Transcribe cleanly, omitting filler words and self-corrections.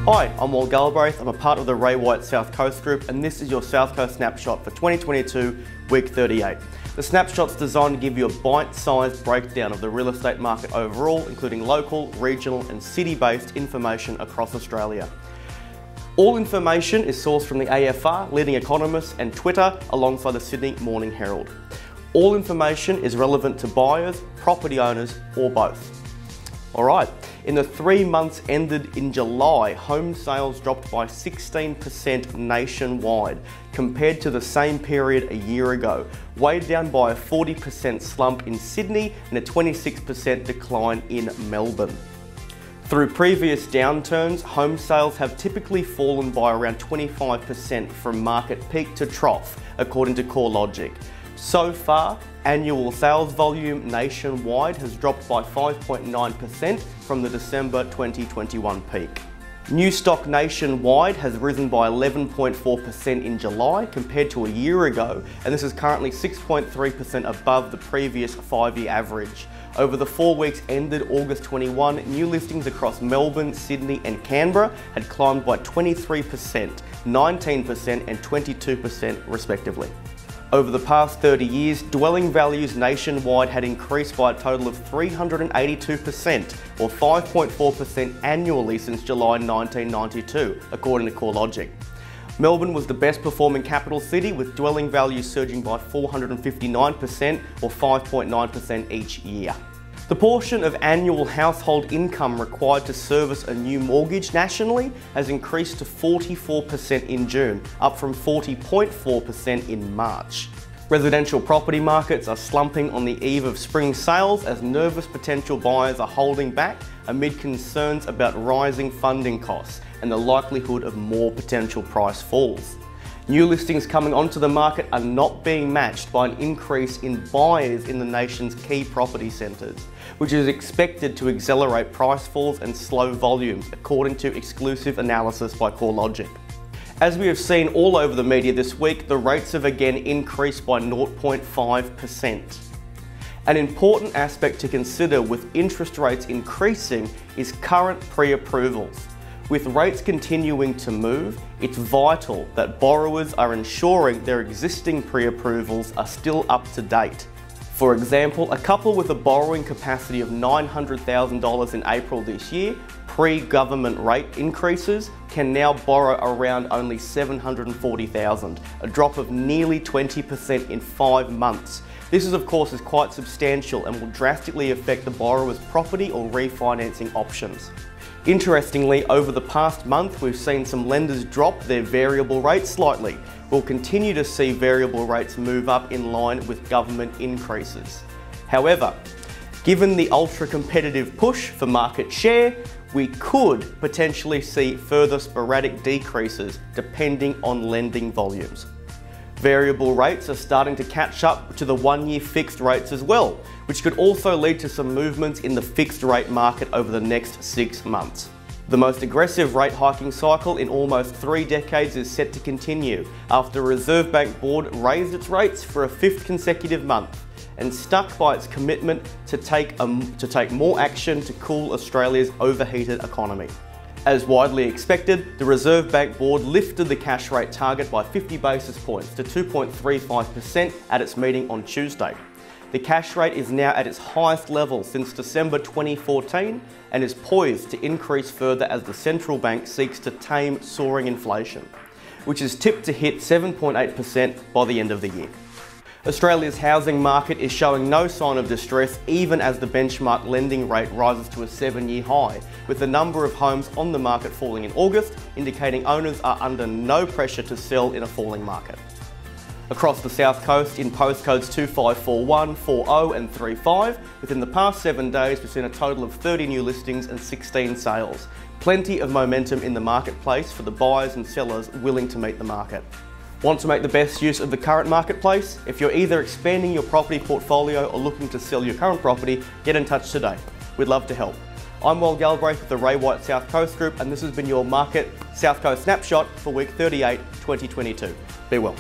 Hi, I'm Wal Galbraith. I'm a part of the Ray White South Coast Group, and this is your South Coast Snapshot for 2022, week 38. The snapshot's designed to give you a bite-sized breakdown of the real estate market overall, including local, regional and city-based information across Australia. All information is sourced from the AFR, leading economists and Twitter, alongside the Sydney Morning Herald. All information is relevant to buyers, property owners or both. Alright, in the 3 months ended in July, home sales dropped by 16% nationwide compared to the same period a year ago, weighed down by a 40% slump in Sydney and a 26% decline in Melbourne. Through previous downturns, home sales have typically fallen by around 25% from market peak to trough, according to CoreLogic. So far, annual sales volume nationwide has dropped by 5.9% from the December 2021 peak. New stock nationwide has risen by 11.4% in July compared to a year ago, and this is currently 6.3% above the previous 5-year average. Over the 4 weeks ended August 21, new listings across Melbourne, Sydney and Canberra had climbed by 23%, 19% and 22% respectively. Over the past 30 years, dwelling values nationwide had increased by a total of 382%, or 5.4% annually since July 1992, according to CoreLogic. Melbourne was the best performing capital city, with dwelling values surging by 459%, or 5.9% each year. The portion of annual household income required to service a new mortgage nationally has increased to 44% in June, up from 40.4% in March. Residential property markets are slumping on the eve of spring sales as nervous potential buyers are holding back amid concerns about rising funding costs and the likelihood of more potential price falls. New listings coming onto the market are not being matched by an increase in buyers in the nation's key property centres, which is expected to accelerate price falls and slow volumes, according to exclusive analysis by CoreLogic. As we have seen all over the media this week, the rates have again increased by 0.5%. An important aspect to consider with interest rates increasing is current pre-approvals. With rates continuing to move, it's vital that borrowers are ensuring their existing pre-approvals are still up to date. For example, a couple with a borrowing capacity of $900,000 in April this year, pre-government rate increases, can now borrow around only $740,000, a drop of nearly 20% in 5 months. This of course is quite substantial and will drastically affect the borrower's property or refinancing options. Interestingly, over the past month, we've seen some lenders drop their variable rates slightly. We'll continue to see variable rates move up in line with government increases. However, given the ultra-competitive push for market share, we could potentially see further sporadic decreases depending on lending volumes. Variable rates are starting to catch up to the 1-year fixed rates as well, which could also lead to some movements in the fixed rate market over the next 6 months. The most aggressive rate hiking cycle in almost 3 decades is set to continue after the Reserve Bank Board raised its rates for a 5th consecutive month and stuck by its commitment to take more action to cool Australia's overheated economy. As widely expected, the Reserve Bank Board lifted the cash rate target by 50 basis points to 2.35% at its meeting on Tuesday. The cash rate is now at its highest level since December 2014 and is poised to increase further as the central bank seeks to tame soaring inflation, which is tipped to hit 7.8% by the end of the year. Australia's housing market is showing no sign of distress even as the benchmark lending rate rises to a 7-year high, with the number of homes on the market falling in August, indicating owners are under no pressure to sell in a falling market. Across the South Coast in postcodes 2541, 40 and 35, within the past 7 days we've seen a total of 30 new listings and 16 sales. Plenty of momentum in the marketplace for the buyers and sellers willing to meet the market. Want to make the best use of the current marketplace? If you're either expanding your property portfolio or looking to sell your current property, get in touch today. We'd love to help. I'm Wal Galbraith with the Ray White South Coast Group, and this has been your Market South Coast Snapshot for week 38, 2022. Be well.